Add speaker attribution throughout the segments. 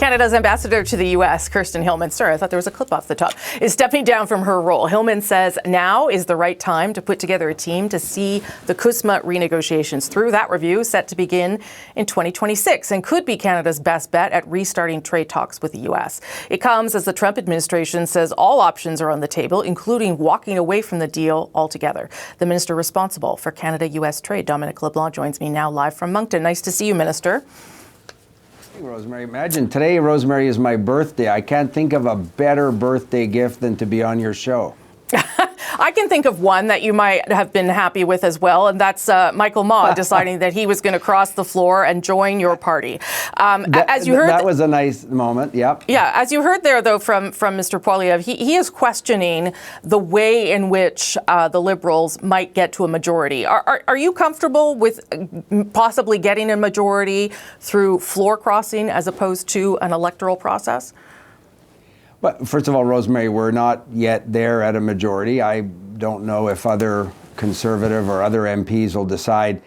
Speaker 1: Canada's ambassador to the U.S., Kirsten Hillman, sorry, I thought there was a clip off the top, is stepping down from her role. Hillman says now is the right time to put together a team to see the CUSMA renegotiations through. That review set to begin in 2026 and could be Canada's best bet at restarting trade talks with the U.S. It comes as the Trump administration says all options are on the table, including walking away from the deal altogether. The minister responsible for Canada-U.S. trade, Dominic LeBlanc, joins me now live from Moncton. Nice to see you, Minister.
Speaker 2: Rosemary, imagine today, Rosemary, is my birthday. I can't think of a better birthday gift than to be on your show.
Speaker 1: I can think of one that you might have been happy with as well, and that's Michael Maw deciding that he was going to cross the floor and join your party. As you heard,
Speaker 2: that was a nice moment. Yep.
Speaker 1: Yeah, as you heard there, though, from Mr. Poilievre, he is questioning the way in which the Liberals might get to a majority. Are you comfortable with possibly getting a majority through floor crossing as opposed to an electoral process?
Speaker 2: But first of all, Rosemary, we're not yet there at a majority. I don't know if other Conservative or other MPs will decide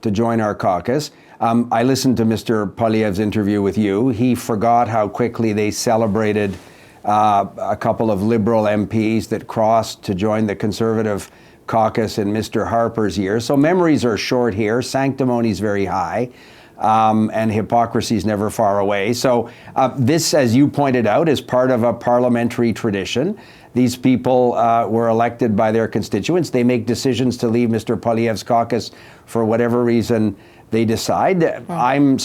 Speaker 2: to join our caucus. I listened to Mr. Poilievre's interview with you. He forgot how quickly they celebrated a couple of Liberal MPs that crossed to join the Conservative caucus in Mr. Harper's year. So memories are short here. Sanctimony is very high. And hypocrisy is never far away. So this, as you pointed out, is part of a parliamentary tradition. These people were elected by their constituents. They make decisions to leave Mr. Poilievre's caucus for whatever reason they decide. I'm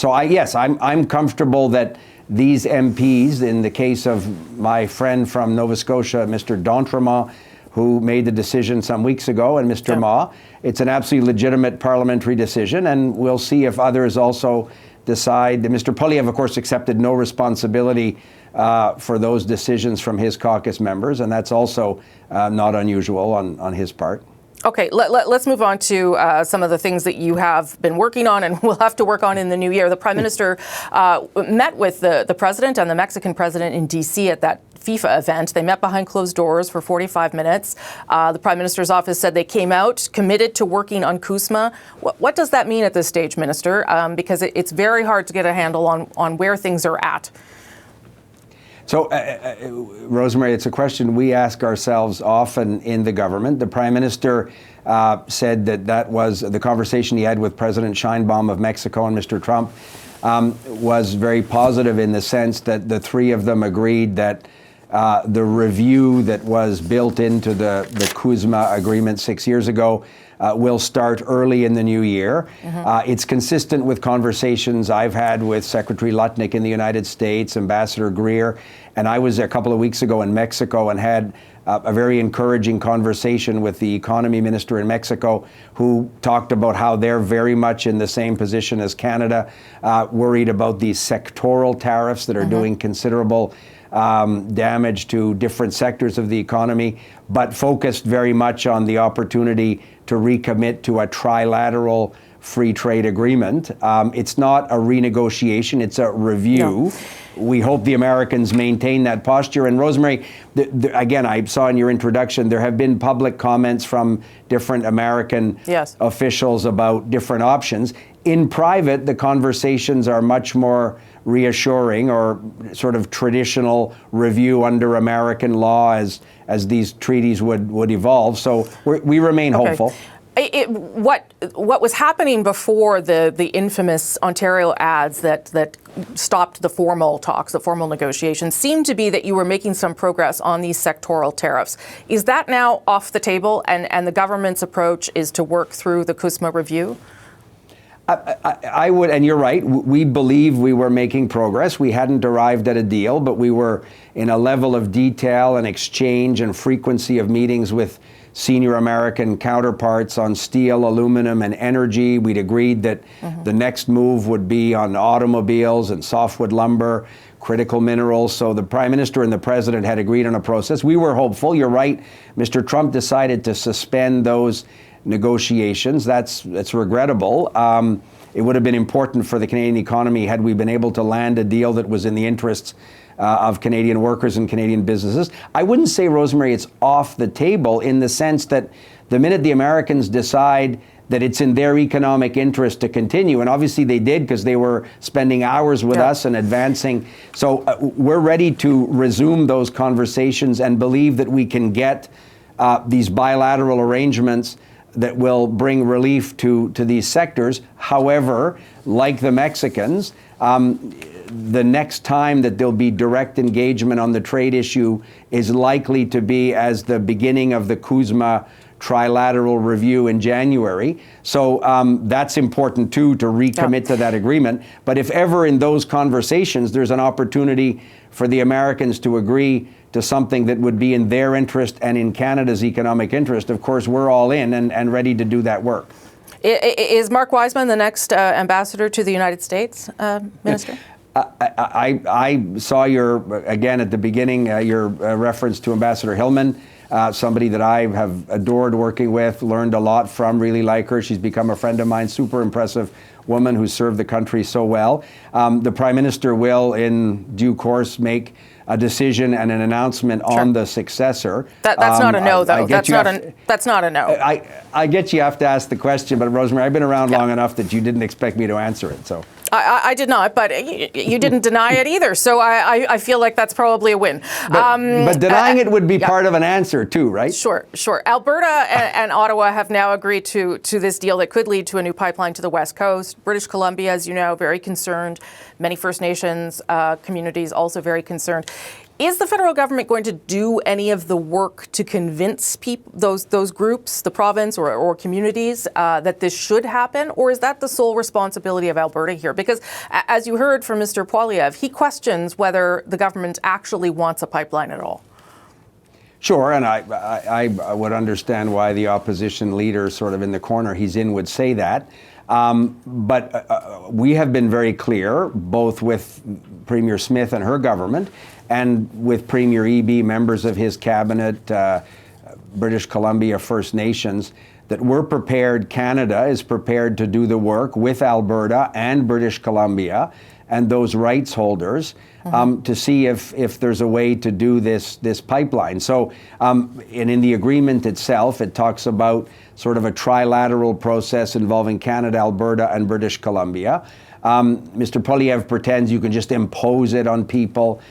Speaker 2: comfortable that these MPs, in the case of my friend from Nova Scotia, Mr. D'Entremont, who made the decision some weeks ago, and Mr. Maw. It's an absolutely legitimate parliamentary decision, and we'll see if others also decide. Mr. Poilievre, of course, accepted no responsibility for those decisions from his caucus members, and that's also not unusual on his part.
Speaker 1: Okay, let's move on to some of the things that you have been working on and will have to work on in the new year. The Prime Minister met with the President and the Mexican President in D.C. at that FIFA event. They met behind closed doors for 45 minutes. The Prime Minister's office said they came out committed to working on CUSMA. What does that mean at this stage, Minister? Because it's very hard to get a handle on where things are at.
Speaker 2: So, Rosemary, it's a question we ask ourselves often in the government. The Prime Minister said that was the conversation he had with President Sheinbaum of Mexico and Mr. Trump was very positive in the sense that the three of them agreed that the review that was built into the CUSMA agreement 6 years ago will start early in the new year. It's consistent with conversations I've had with Secretary Lutnick in the United States, Ambassador Greer, and I was a couple of weeks ago in Mexico and had a very encouraging conversation with the economy minister in Mexico, who talked about how they're very much in the same position as Canada, worried about these sectoral tariffs that are doing considerable damage to different sectors of the economy, but focused very much on the opportunity to recommit to a trilateral free trade agreement. It's not a renegotiation, it's a review. No. We hope the Americans maintain that posture. And Rosemary, again, I saw in your introduction, there have been public comments from different American officials about different options. In private, the conversations are much more reassuring, or sort of traditional review under American law as these treaties would evolve. So we remain hopeful.
Speaker 1: What was happening before the infamous Ontario ads that stopped the formal talks, the formal negotiations, seemed to be that you were making some progress on these sectoral tariffs. Is that now off the table, and the government's approach is to work through the CUSMA review?
Speaker 2: I would, and you're right, we believe we were making progress. We hadn't arrived at a deal, but we were in a level of detail and exchange and frequency of meetings with senior American counterparts on steel, aluminum, and energy. We'd agreed that the next move would be on automobiles and softwood lumber, critical minerals. So the Prime Minister and the President had agreed on a process. We were hopeful. You're right. Mr. Trump decided to suspend those negotiations. That's regrettable. It would have been important for the Canadian economy had we been able to land a deal that was in the interests of Canadian workers and Canadian businesses. I wouldn't say, Rosemary, it's off the table in the sense that the minute the Americans decide that it's in their economic interest to continue. And obviously they did, because they were spending hours with us and advancing. So we're ready to resume those conversations and believe that we can get these bilateral arrangements that will bring relief to these sectors. However, like the Mexicans, the next time that there'll be direct engagement on the trade issue is likely to be as the beginning of the CUSMA trilateral review in January. So that's important too, to recommit to that agreement. But if ever in those conversations there's an opportunity for the Americans to agree to something that would be in their interest and in Canada's economic interest, of course, we're all in and ready to do that work.
Speaker 1: Is Mark Wiseman the next ambassador to the United States, Minister?
Speaker 2: I saw again at the beginning, your reference to Ambassador Hillman, somebody that I have adored working with, learned a lot from, really like her. She's become a friend of mine, super impressive woman who served the country so well. The Prime Minister will, in due course, make a decision and an announcement on the successor.
Speaker 1: That's not a no, though. That's not a no.
Speaker 2: I get you have to ask the question, but Rosemary, I've been around long enough that you didn't expect me to answer it. So
Speaker 1: I did not, but you didn't deny it either. So I feel like that's probably a win.
Speaker 2: But denying it would be part of an answer too, right?
Speaker 1: Sure. Alberta and Ottawa have now agreed to this deal that could lead to a new pipeline to the West Coast. British Columbia, as you know, very concerned. Many First Nations communities also very concerned. Is the federal government going to do any of the work to convince those groups, the province or communities, that this should happen? Or is that the sole responsibility of Alberta here? Because as you heard from Mr. Poilievre, he questions whether the government actually wants a pipeline at all.
Speaker 2: Sure, and I would understand why the opposition leader sort of in the corner he's in would say that. But we have been very clear, both with Premier Smith and her government, and with Premier Eby, members of his cabinet, British Columbia First Nations, that we're prepared, Canada is prepared to do the work with Alberta and British Columbia and those rights holders to see if there's a way to do this pipeline. So, and in the agreement itself, it talks about sort of a trilateral process involving Canada, Alberta, and British Columbia. Mr. Poilievre pretends you can just impose it on people.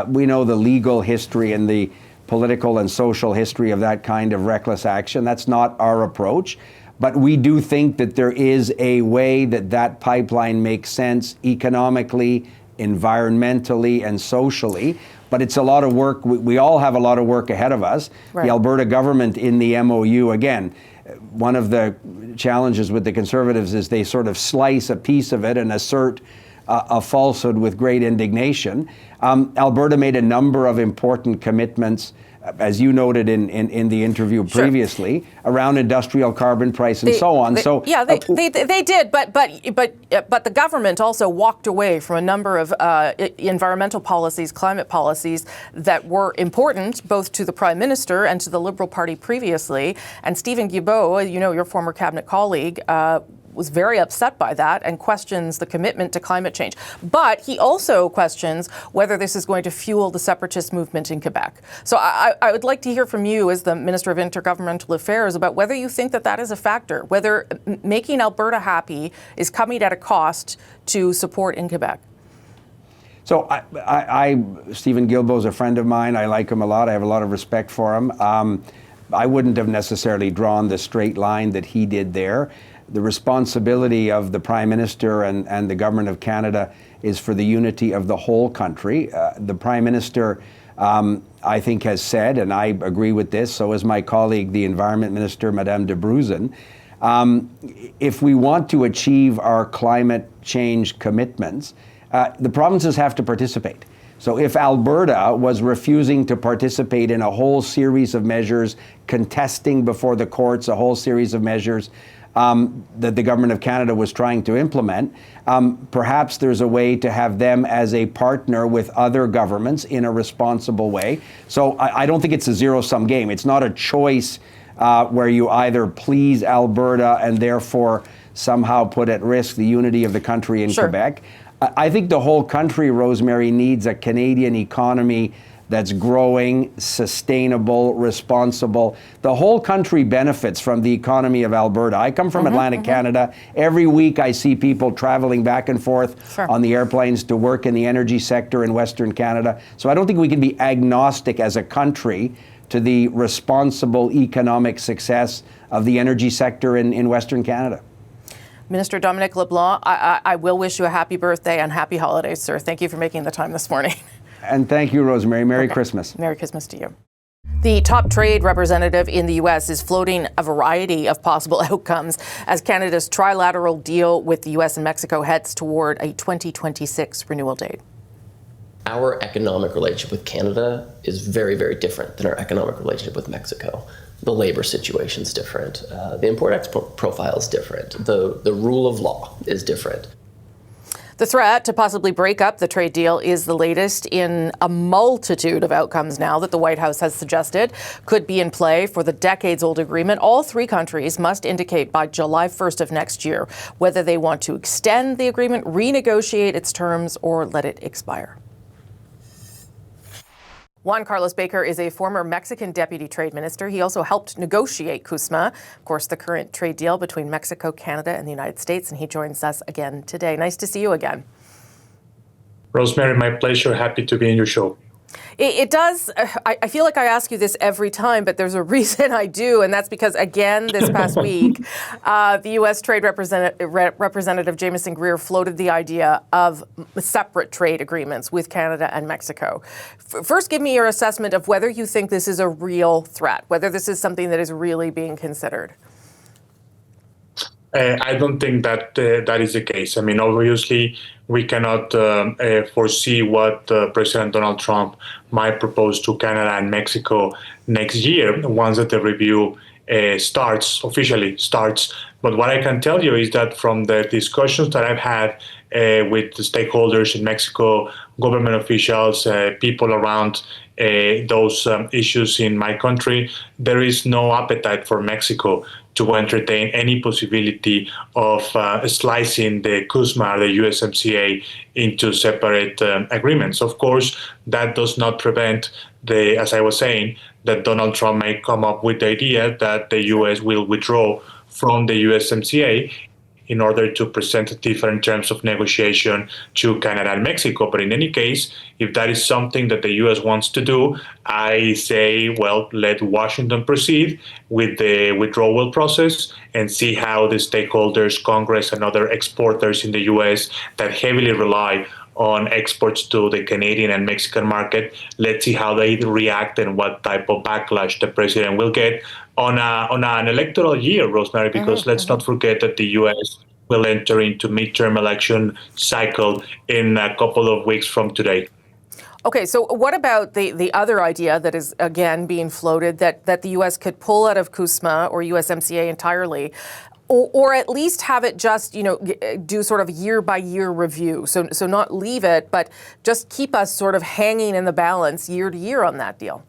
Speaker 2: We know the legal history and the political and social history of that kind of reckless action. That's not our approach. But we do think that there is a way that pipeline makes sense economically, environmentally, and socially. But it's a lot of work. We all have a lot of work ahead of us. Right. The Alberta government in the MOU, again, one of the challenges with the Conservatives is they sort of slice a piece of it and assert a falsehood with great indignation. Alberta made a number of important commitments, as you noted in the interview previously, around industrial carbon price and so on.
Speaker 1: They did, but the government also walked away from a number of environmental policies, climate policies that were important both to the Prime Minister and to the Liberal Party previously. And Stephen Guilbeault, you know, your former cabinet colleague, was very upset by that and questions the commitment to climate change. But he also questions whether this is going to fuel the separatist movement in Quebec. So I would like to hear from you as the Minister of Intergovernmental Affairs about whether you think that is a factor, whether making Alberta happy is coming at a cost to support in Quebec.
Speaker 2: So Stephen Guilbeault is a friend of mine. I like him a lot. I have a lot of respect for him. I wouldn't have necessarily drawn the straight line that he did there. The responsibility of the Prime Minister and the Government of Canada is for the unity of the whole country. The Prime Minister, I think, has said, and I agree with this, so has my colleague, the Environment Minister, Madame de Bruzen, if we want to achieve our climate change commitments, the provinces have to participate. So if Alberta was refusing to participate in a whole series of measures, contesting before the courts a whole series of measures that the Government of Canada was trying to implement, perhaps there's a way to have them as a partner with other governments in a responsible way. So I don't think it's a zero-sum game. It's not a choice where you either please Alberta and therefore somehow put at risk the unity of the country in Quebec. I think the whole country, Rosemary, needs a Canadian economy that's growing, sustainable, responsible. The whole country benefits from the economy of Alberta. I come from Atlantic Canada. Every week I see people traveling back and forth on the airplanes to work in the energy sector in Western Canada. So I don't think we can be agnostic as a country to the responsible economic success of the energy sector in Western Canada.
Speaker 1: Minister Dominic LeBlanc, I will wish you a happy birthday and happy holidays, sir. Thank you for making the time this morning.
Speaker 2: And thank you, Rosemary. Merry Christmas.
Speaker 1: Merry Christmas to you. The top trade representative in the U.S. is floating a variety of possible outcomes as Canada's trilateral deal with the U.S. and Mexico heads toward a 2026 renewal date.
Speaker 3: Our economic relationship with Canada is very, very different than our economic relationship with Mexico. The labor situation is different. The import-export profile is different. The rule of law is different.
Speaker 1: The threat to possibly break up the trade deal is the latest in a multitude of outcomes now that the White House has suggested could be in play for the decades-old agreement. All three countries must indicate by July 1st of next year whether they want to extend the agreement, renegotiate its terms, or let it expire. Juan Carlos Baker is a former Mexican deputy trade minister. He also helped negotiate CUSMA, of course, the current trade deal between Mexico, Canada, and the United States, and he joins us again today. Nice to see you again.
Speaker 4: Rosemary, my pleasure. Happy to be in your show.
Speaker 1: It does. I feel like I ask you this every time, but there's a reason I do, and that's because, again, this past week, the U.S. Trade Representative Jameson Greer floated the idea of separate trade agreements with Canada and Mexico. First, give me your assessment of whether you think this is a real threat, whether this is something that is really being considered.
Speaker 4: I don't think that that is the case. I mean, obviously, we cannot foresee what President Donald Trump might propose to Canada and Mexico next year once that the review officially starts. But what I can tell you is that from the discussions that I've had with the stakeholders in Mexico, government officials, people around those issues in my country, there is no appetite for Mexico to entertain any possibility of slicing the CUSMA, the USMCA, into separate agreements. Of course, that does not prevent as I was saying, that Donald Trump may come up with the idea that the U.S. will withdraw from the USMCA in order to present different terms of negotiation to Canada and Mexico. But in any case, if that is something that the U.S. wants to do, I say, well, let Washington proceed with the withdrawal process and see how the stakeholders, Congress, and other exporters in the U.S. that heavily rely on exports to the Canadian and Mexican market. Let's see how they react and what type of backlash the president will get on an electoral year, Rosemary, because let's not forget that the U.S. will enter into midterm election cycle in a couple of weeks from today.
Speaker 1: Okay, so what about the other idea that is, again, being floated, that the U.S. could pull out of CUSMA or USMCA entirely, or at least have it just, do sort of year-by-year review. So not leave it, but just keep us sort of hanging in the balance year to year on that deal.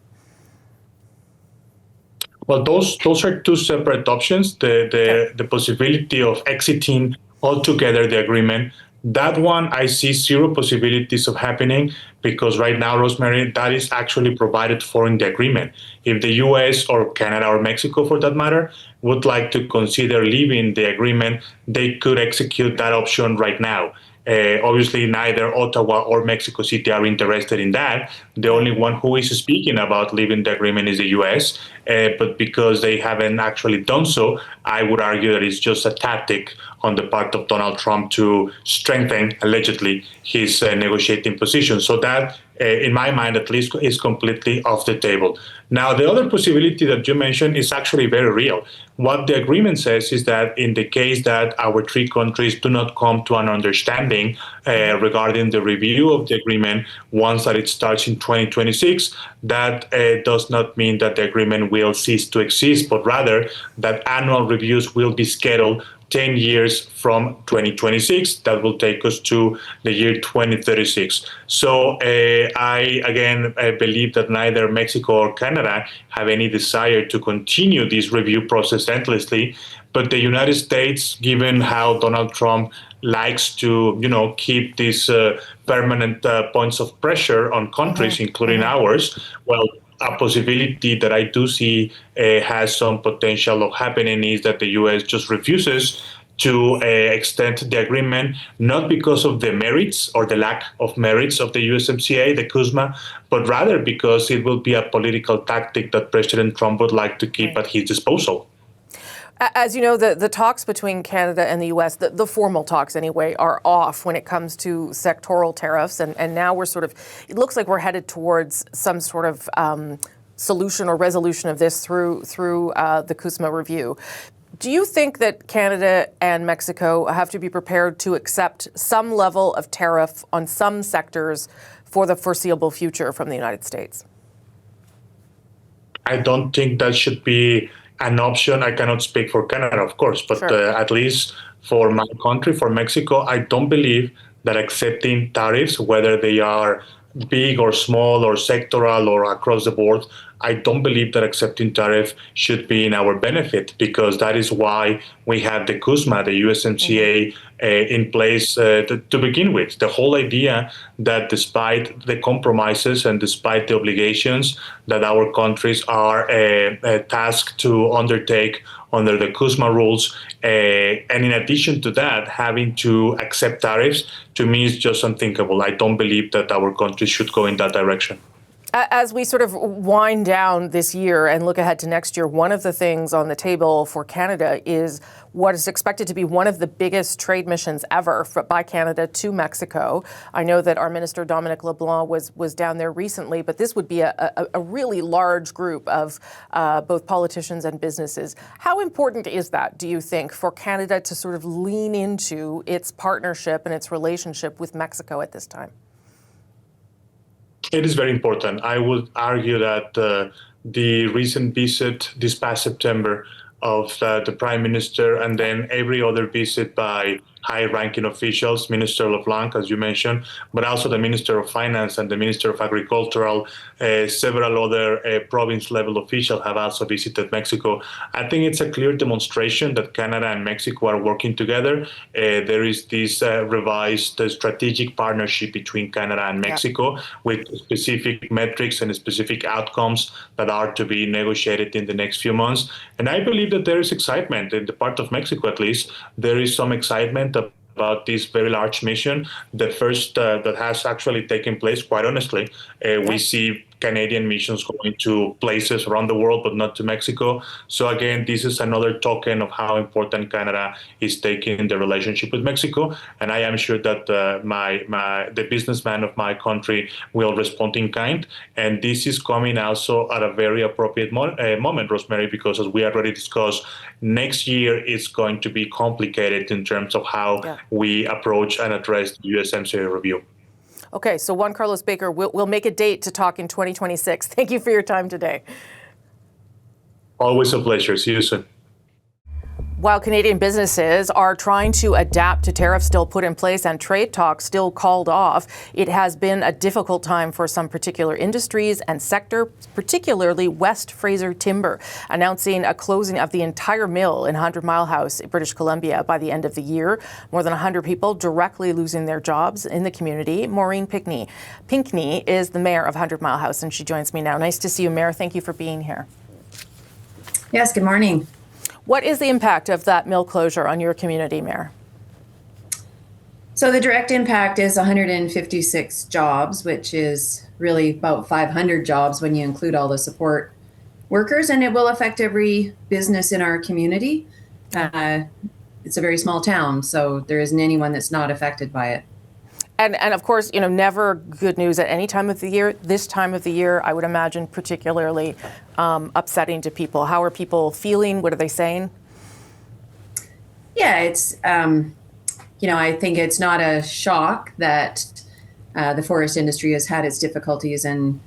Speaker 4: Well, those are two separate options. The possibility of exiting altogether the agreement, that one I see zero possibilities of happening, because right now, Rosemary, that is actually provided for in the agreement. If the U.S. or Canada or Mexico, for that matter, would like to consider leaving the agreement, they could execute that option right now. Obviously, neither Ottawa or Mexico City are interested in that. The only one who is speaking about leaving the agreement is the U.S., but because they haven't actually done so, I would argue that it's just a tactic on the part of Donald Trump to strengthen, allegedly, his negotiating position. So that, in my mind at least, is completely off the table. Now, the other possibility that you mentioned is actually very real. What the agreement says is that in the case that our three countries do not come to an understanding regarding the review of the agreement once that it starts in 2026, that does not mean that the agreement will cease to exist, but rather that annual reviews will be scheduled 10 years from 2026. That will take us to the year 2036. So I believe that neither Mexico or Canada have any desire to continue this review process endlessly. But the United States, given how Donald Trump likes to, keep these permanent points of pressure on countries, including ours, well, a possibility that I do see has some potential of happening is that the U.S. just refuses to extend the agreement, not because of the merits or the lack of merits of the USMCA, the CUSMA, but rather because it will be a political tactic that President Trump would like to keep at his disposal.
Speaker 1: As you know, the talks between Canada and the U.S., the formal talks anyway, are off when it comes to sectoral tariffs. And now we're it looks like we're headed towards some sort of solution or resolution of this through the CUSMA review. Do you think that Canada and Mexico have to be prepared to accept some level of tariff on some sectors for the foreseeable future from the United States?
Speaker 4: I don't think that should be an option. I cannot speak for Canada, of course, but at least for my country, for Mexico, I don't believe that accepting tariffs, whether they are big or small or sectoral or across the board, I don't believe that accepting tariff should be in our benefit, because that is why we have the CUSMA, the USMCA, in place to begin with. The whole idea that despite the compromises and despite the obligations that our countries are tasked to undertake under the CUSMA rules, and in addition to that, having to accept tariffs, to me is just unthinkable. I don't believe that our country should go in that direction.
Speaker 1: As we sort of wind down this year and look ahead to next year, one of the things on the table for Canada is what is expected to be one of the biggest trade missions ever by Canada to Mexico. I know that our Minister Dominic LeBlanc was down there recently, but this would be a really large group of both politicians and businesses. How important is that, do you think, for Canada to sort of lean into its partnership and its relationship with Mexico at this time?
Speaker 4: It is very important. I would argue that the recent visit this past September of the Prime Minister, and then every other visit by high-ranking officials, Minister LeBlanc, as you mentioned, but also the Minister of Finance and the Minister of Agricultural, several other province-level officials have also visited Mexico. I think it's a clear demonstration that Canada and Mexico are working together. There is this revised strategic partnership between Canada and Mexico with specific metrics and specific outcomes that are to be negotiated in the next few months. And I believe that there is excitement in the part of Mexico, at least. There is some excitement about this very large mission, the first that has actually taken place, quite honestly. We see Canadian missions going to places around the world, but not to Mexico. So again, this is another token of how important Canada is taking the relationship with Mexico. And I am sure that the businessman of my country will respond in kind. And this is coming also at a very appropriate moment, Rosemary, because as we already discussed, next year is going to be complicated in terms of how we approach and address the USMCA review.
Speaker 1: Okay, so Juan Carlos Baker, we'll make a date to talk in 2026. Thank you for your time today.
Speaker 4: Always a pleasure. See you soon.
Speaker 1: While Canadian businesses are trying to adapt to tariffs still put in place and trade talks still called off, it has been a difficult time for some particular industries and sector, particularly West Fraser Timber, announcing a closing of the entire mill in 100 Mile House, British Columbia, by the end of the year. More than 100 people directly losing their jobs in the community. Maureen Pinkney is the mayor of 100 Mile House, and she joins me now. Nice to see you, Mayor. Thank you for being here.
Speaker 5: Yes, good morning.
Speaker 1: What is the impact of that mill closure on your community, Mayor?
Speaker 5: So the direct impact is 156 jobs, which is really about 500 jobs when you include all the support workers, and it will affect every business in our community. It's a very small town, so there isn't anyone that's not affected by it.
Speaker 1: And of course, never good news at any time of the year. This time of the year, I would imagine particularly upsetting to people. How are people feeling? What are they saying?
Speaker 5: Yeah, it's, I think it's not a shock that the forest industry has had its difficulties and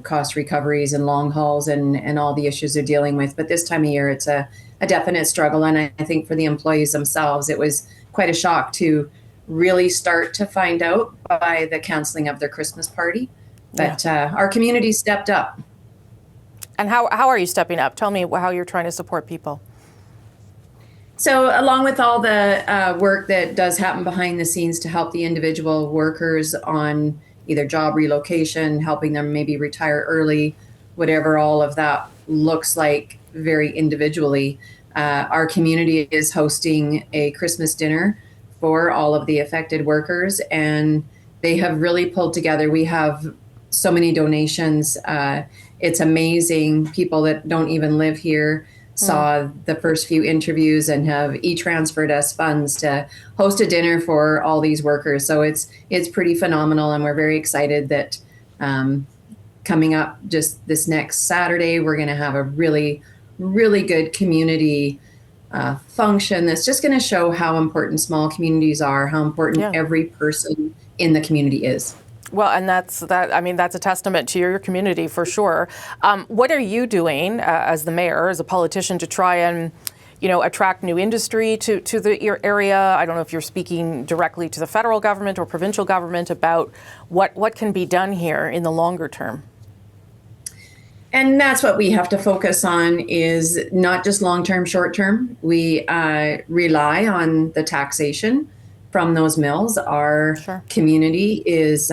Speaker 5: cost recoveries and long hauls and all the issues they're dealing with. But this time of year, it's a a definite struggle. And I think for the employees themselves, it was quite a shock to really start to find out by the canceling of their Christmas party. But our community stepped up.
Speaker 1: And how are you stepping up? Tell me how you're trying to support people.
Speaker 5: So along with all the work that does happen behind the scenes to help the individual workers on either job relocation, helping them maybe retire early, whatever all of that looks like very individually, our community is hosting a Christmas dinner for all of the affected workers, and they have really pulled together. We have so many donations. It's amazing. People that don't even live here saw the first few interviews and have e-transferred us funds to host a dinner for all these workers. So it's pretty phenomenal, and we're very excited that coming up just this next Saturday, we're going to have a really, really good community function that's just going to show how important small communities are, how important every person in the community is.
Speaker 1: Well, and that's a testament to your community for sure. What are you doing as the mayor, as a politician, to try and, attract new industry to the area? I don't know if you're speaking directly to the federal government or provincial government about what can be done here in the longer term.
Speaker 5: And that's what we have to focus on, is not just long-term, short-term. We rely on the taxation from those mills. Our community is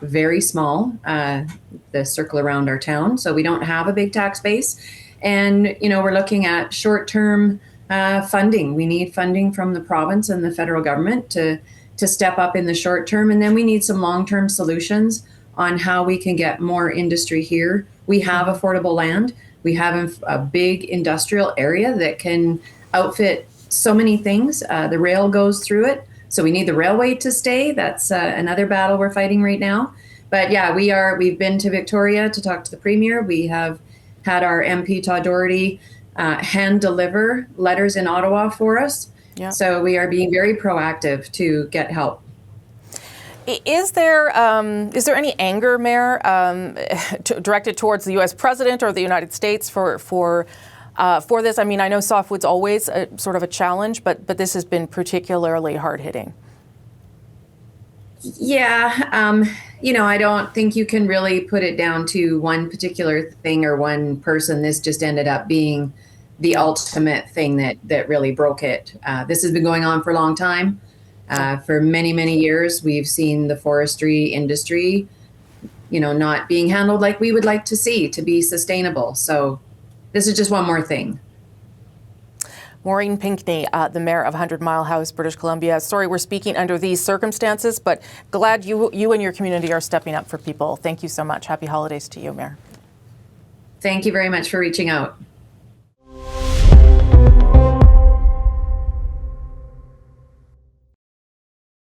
Speaker 5: very small, the circle around our town, so we don't have a big tax base. And, we're looking at short-term funding. We need funding from the province and the federal government to step up in the short term. And then we need some long-term solutions on how we can get more industry here. We have affordable land. We have a big industrial area that can outfit so many things. The rail goes through it. So we need the railway to stay. That's another battle we're fighting right now. But yeah, we've been to Victoria to talk to the Premier. We have had our MP Todd Doherty hand deliver letters in Ottawa for us. Yeah. So we are being very proactive to get help.
Speaker 1: Is there any anger, Mayor, directed towards the U.S. president or the United States for this? I mean, I know softwood's always sort of a challenge, but this has been particularly hard-hitting.
Speaker 5: Yeah, I don't think you can really put it down to one particular thing or one person. This just ended up being the ultimate thing that really broke it. This has been going on for a long time. For many, many years, we've seen the forestry industry, not being handled like we would like to see to be sustainable. So this is just one more thing.
Speaker 1: Maureen Pinkney, the mayor of 100 Mile House, British Columbia. Sorry we're speaking under these circumstances, but glad you and your community are stepping up for people. Thank you so much. Happy holidays to you, Mayor.
Speaker 5: Thank you very much for reaching out.